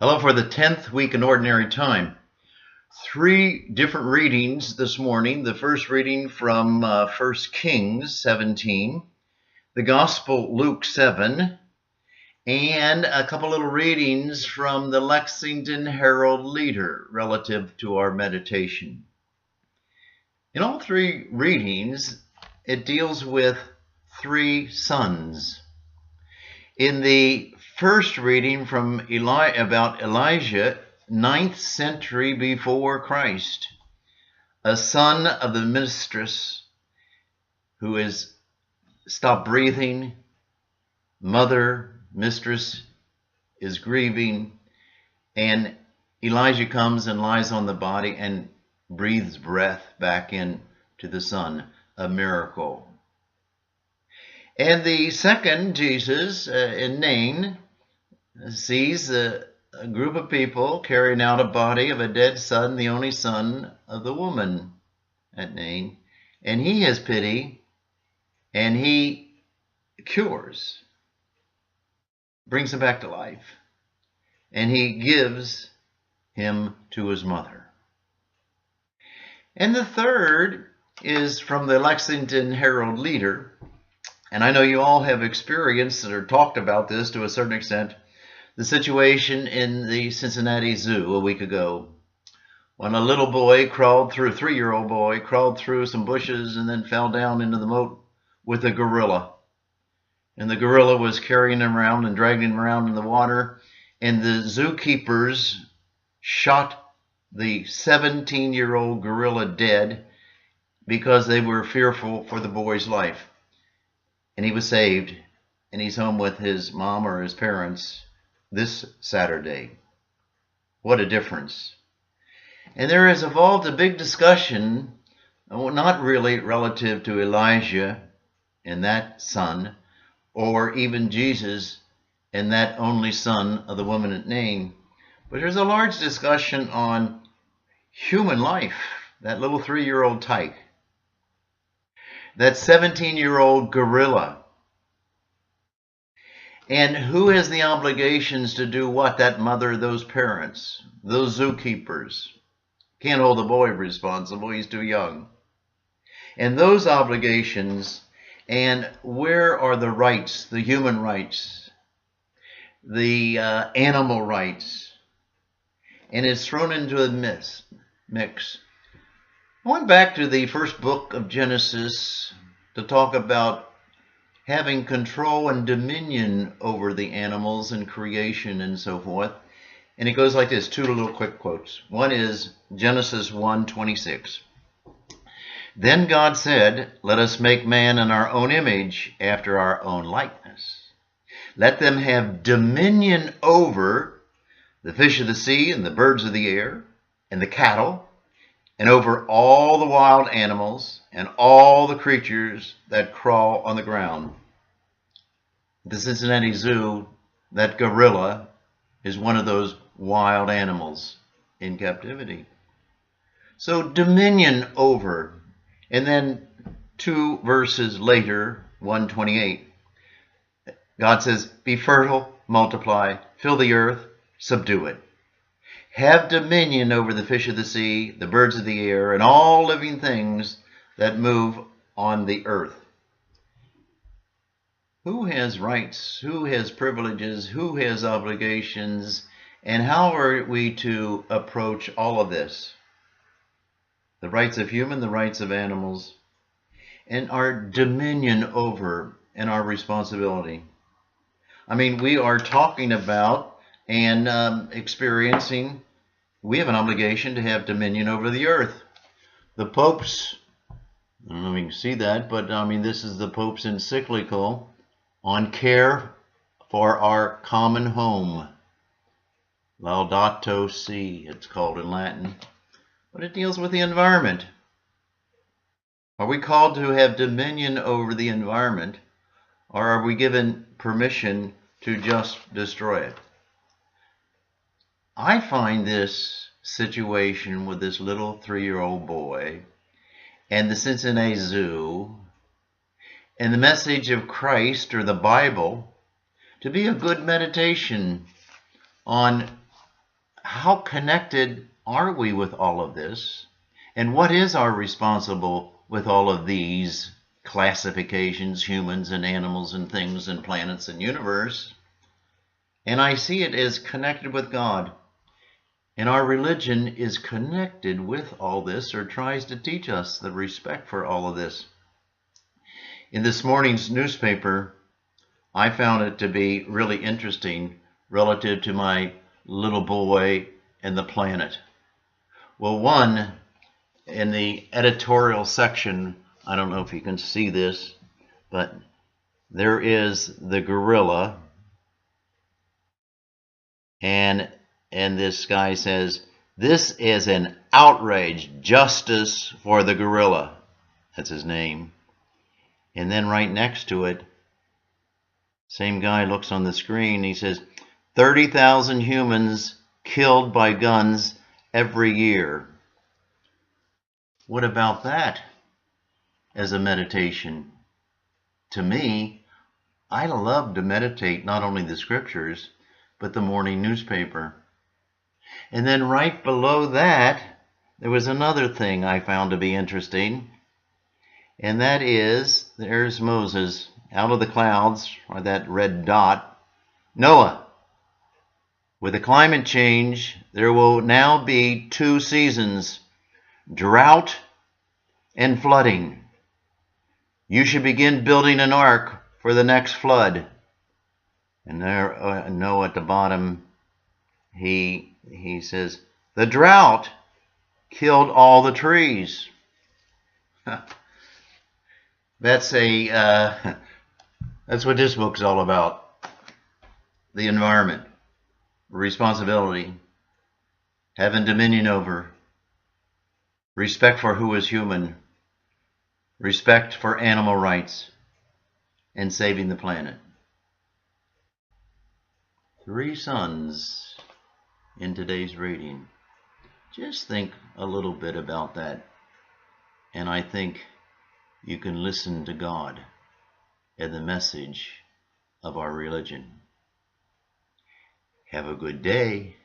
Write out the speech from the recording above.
Hello for the 10th week in Ordinary Time. Three different readings this morning. The first reading from 1 Kings 17, the Gospel Luke 7, and a couple little readings from the Lexington Herald Leader relative to our meditation. In all three readings, it deals with three sons. In the first reading from about Elijah, 9th century before Christ, a son of the mistress who has stopped breathing, mistress is grieving, and Elijah comes and lies on the body and breathes breath back into the son, a miracle. And the second, Jesus in Nain, sees a group of people carrying out a body of a dead son, the only son of the woman at Nain, and he has pity, and he cures, brings him back to life, and he gives him to his mother. And the third is from the Lexington Herald Leader, and I know you all have experienced or talked about this to a certain extent, the situation in the Cincinnati Zoo a week ago, when a little boy crawled through, a 3-year-old boy, crawled through some bushes and then fell down into the moat with a gorilla. And the gorilla was carrying him around and dragging him around in the water, and the zookeepers shot the 17-year-old gorilla dead because they were fearful for the boy's life. And he was saved, and he's home with his mom or his parents this Saturday. What a difference. And there has evolved a big discussion, not really relative to Elijah and that son, or even Jesus and that only son of the woman at Nain, but there's a large discussion on human life, that little 3-year-old tyke, that 17-year-old gorilla. And who has the obligations to do what? That mother, those parents, those zookeepers. Can't hold the boy responsible, he's too young. And those obligations, and where are the rights, the human rights, the animal rights? And it's thrown into a mix. I went back to the first book of Genesis to talk about having control and dominion over the animals and creation and so forth. And it goes like this, two little quick quotes. One is Genesis 1:26. Then God said, "Let us make man in our own image, after our own likeness. Let them have dominion over the fish of the sea and the birds of the air and the cattle, and over all the wild animals and all the creatures that crawl on the ground." The Cincinnati Zoo, that gorilla is one of those wild animals in captivity. So dominion over. And then 2 verses later, 1:28, God says, "Be fertile, multiply, fill the earth, subdue it. Have dominion over the fish of the sea, the birds of the air, and all living things that move on the earth." Who has rights? Who has privileges? Who has obligations? And how are we to approach all of this? The rights of human, the rights of animals, and our dominion over and our responsibility. I mean, we are talking about and experiencing, we have an obligation to have dominion over the earth. The Pope's, I don't know if you can see that, but I mean, this is the Pope's encyclical on care for our common home. Laudato Si, it's called in Latin. But it deals with the environment. Are we called to have dominion over the environment, or are we given permission to just destroy it? I find this situation with this little 3-year-old boy and the Cincinnati Zoo and the message of Christ or the Bible to be a good meditation on how connected are we with all of this? And what is our responsible with all of these classifications, humans and animals and things and planets and universe? And I see it as connected with God. And our religion is connected with all this, or tries to teach us the respect for all of this. In this morning's newspaper, I found it to be really interesting relative to my little boy and the planet. Well, one, in the editorial section, I don't know if you can see this, but there is the gorilla, and this guy says, "This is an outrage, justice for the gorilla." That's his name. And then right next to it, same guy looks on the screen, he says, 30,000 humans killed by guns every year. What about that as a meditation? To me, I love to meditate not only the scriptures, but the morning newspaper. And then right below that, there was another thing I found to be interesting. And that is, there's Moses out of the clouds, or that red dot. Noah, with the climate change, there will now be 2 seasons, drought and flooding. You should begin building an ark for the next flood. And there, Noah at the bottom, he says, the drought killed all the trees. That's what this book's all about. The environment, responsibility, having dominion over, respect for who is human, respect for animal rights, and saving the planet. 3 sons in today's reading. Just think a little bit about that, and I think you can listen to God and the message of our religion. Have a good day.